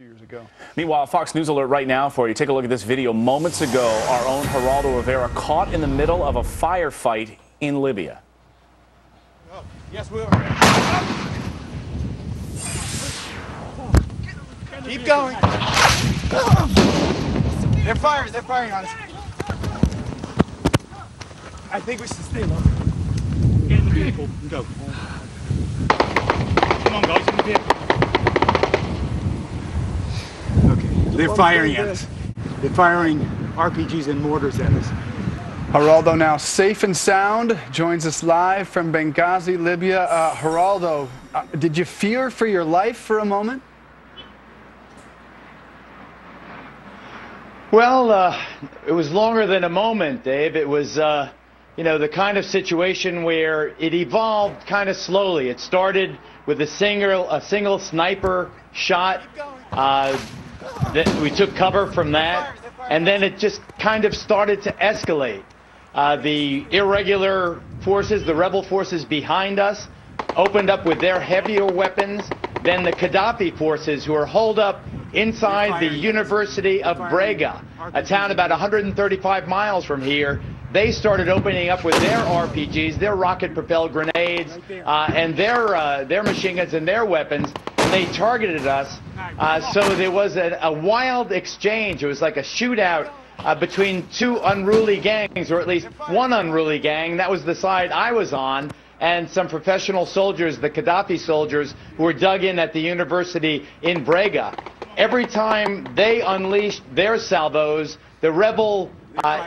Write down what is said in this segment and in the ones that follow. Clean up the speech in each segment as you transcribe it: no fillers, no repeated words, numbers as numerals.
Years ago. Meanwhile, Fox News alert right now for you. Take a look at this video. Moments ago, our own Geraldo Rivera caught in the middle of a firefight in Libya. Oh, yes, we are. Keep going. They're firing on us. I think we should stay low. Get in the vehicle and go. Come on, guys, in the vehicle. They're firing at us. They're firing RPGs and mortars at us. Geraldo, now safe and sound, joins us live from Benghazi, Libya. Geraldo, did you fear for your life for a moment? Well, it was longer than a moment, Dave. It was, you know, the kind of situation where it evolved kind of slowly. It started with a single sniper shot. We took cover from that, and then it just kind of started to escalate. The irregular forces, the rebel forces behind us, opened up with their heavier weapons. Then the Gaddafi forces, who are holed up inside the University of Brega, a town about 135 miles from here, they started opening up with their RPGs, their rocket-propelled grenades, and their machine guns and their weapons. They targeted us, so there was a wild exchange. It was like a shootout between two unruly gangs, or at least one unruly gang. That was the side I was on, and some professional soldiers, the Gaddafi soldiers, who were dug in at the university in Brega. Every time they unleashed their salvos, the rebel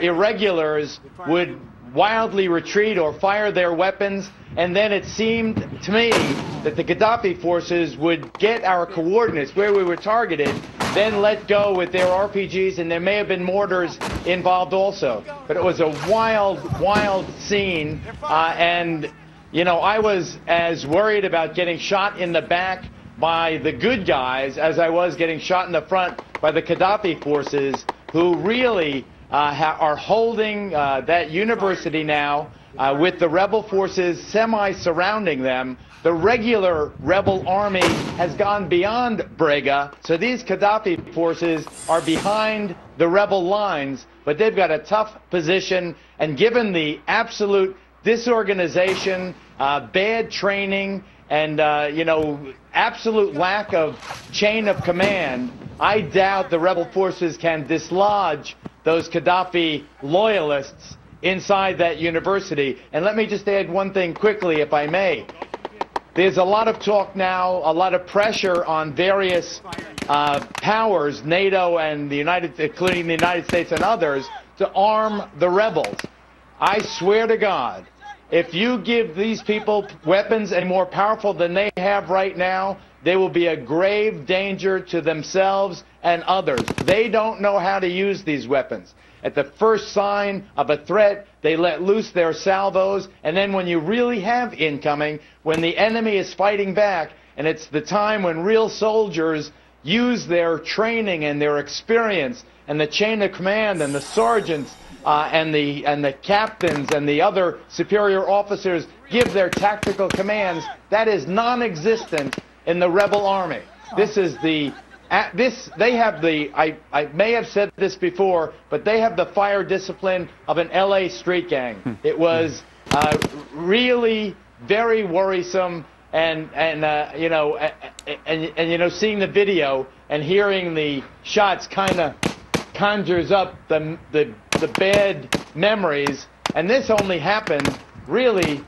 irregulars would wildly retreat or fire their weapons, and then it seemed to me that the Gaddafi forces would get our coordinates where we were targeted, then let go with their RPGs, and there may have been mortars involved also. But it was a wild scene, and you know, I was as worried about getting shot in the back by the good guys as I was getting shot in the front by the Gaddafi forces, who really are holding that university now with the rebel forces semi-surrounding them. The regular rebel army has gone beyond Brega, so these Gaddafi forces are behind the rebel lines, but they've got a tough position, and given the absolute disorganization, bad training, and you know, absolute lack of chain of command, I doubt the rebel forces can dislodge those Gaddafi loyalists inside that university. And let me just add one thing quickly, if I may. There's a lot of talk now, a lot of pressure on various powers, NATO and including the United States and others, to arm the rebels. I swear to God, if you give these people weapons and more powerful than they have right now, they will be a grave danger to themselves and others. They don't know how to use these weapons. At the first sign of a threat, they let loose their salvos, and then when you really have incoming, when the enemy is fighting back, and it's the time when real soldiers use their training and their experience and the chain of command and the sergeants and the captains and the other superior officers give their tactical commands, that is non-existent in the rebel army. This is the they have the, I may have said this before, but they have the fire discipline of an LA street gang. It was really very worrisome, and you know, seeing the video and hearing the shots kind of conjures up the bad memories, and this only happened really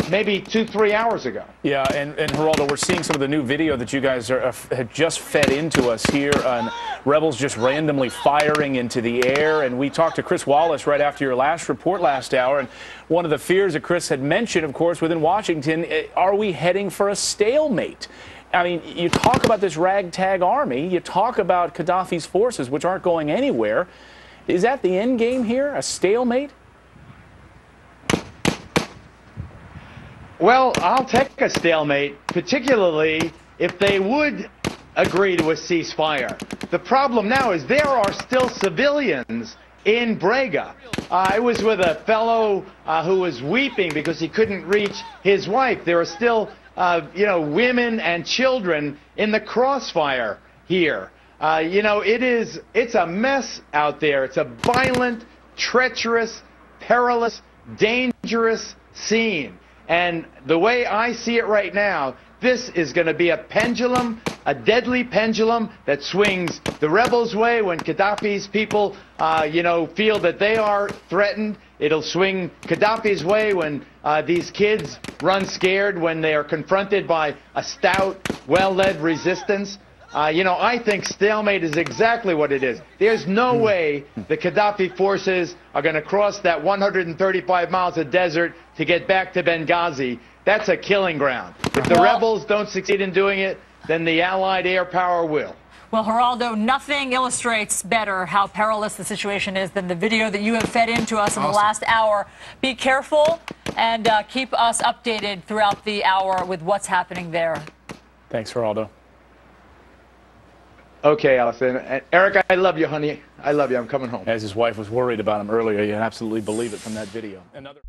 maybe 2-3 hours ago. Yeah, and Geraldo, we're seeing some of the new video that you guys have just fed into us here on rebels just randomly firing into the air. And we talked to Chris Wallace right after your last report last hour, and one of the fears that Chris had mentioned, of course, within Washington, are we heading for a stalemate? I mean, you talk about this ragtag army, you talk about Gaddafi's forces, which aren't going anywhere. Is that the end game here, a stalemate? Well, I'll take a stalemate, particularly if they would agree to a ceasefire. The problem now is there are still civilians in Brega. I was with a fellow who was weeping because he couldn't reach his wife. There are still, you know, women and children in the crossfire here. You know, it's a mess out there. It's a violent, treacherous, perilous, dangerous scene. And the way I see it right now, this is going to be a pendulum, a deadly pendulum that swings the rebels' way when Gaddafi's people, you know, feel that they are threatened. It'll swing Gaddafi's way when these kids run scared when they are confronted by a stout, well-led resistance. You know, I think stalemate is exactly what it is. There's no way the Gaddafi forces are going to cross that 135 miles of desert to get back to Benghazi. That's a killing ground. If the rebels don't succeed in doing it, then the Allied air power will. Well, Geraldo, nothing illustrates better how perilous the situation is than the video that you have fed into us in the last hour. Be careful and keep us updated throughout the hour with what's happening there. Thanks, Geraldo. Okay, Allison. Eric, I love you, honey. I love you. I'm coming home. As his wife was worried about him earlier, you can absolutely believe it from that video. Another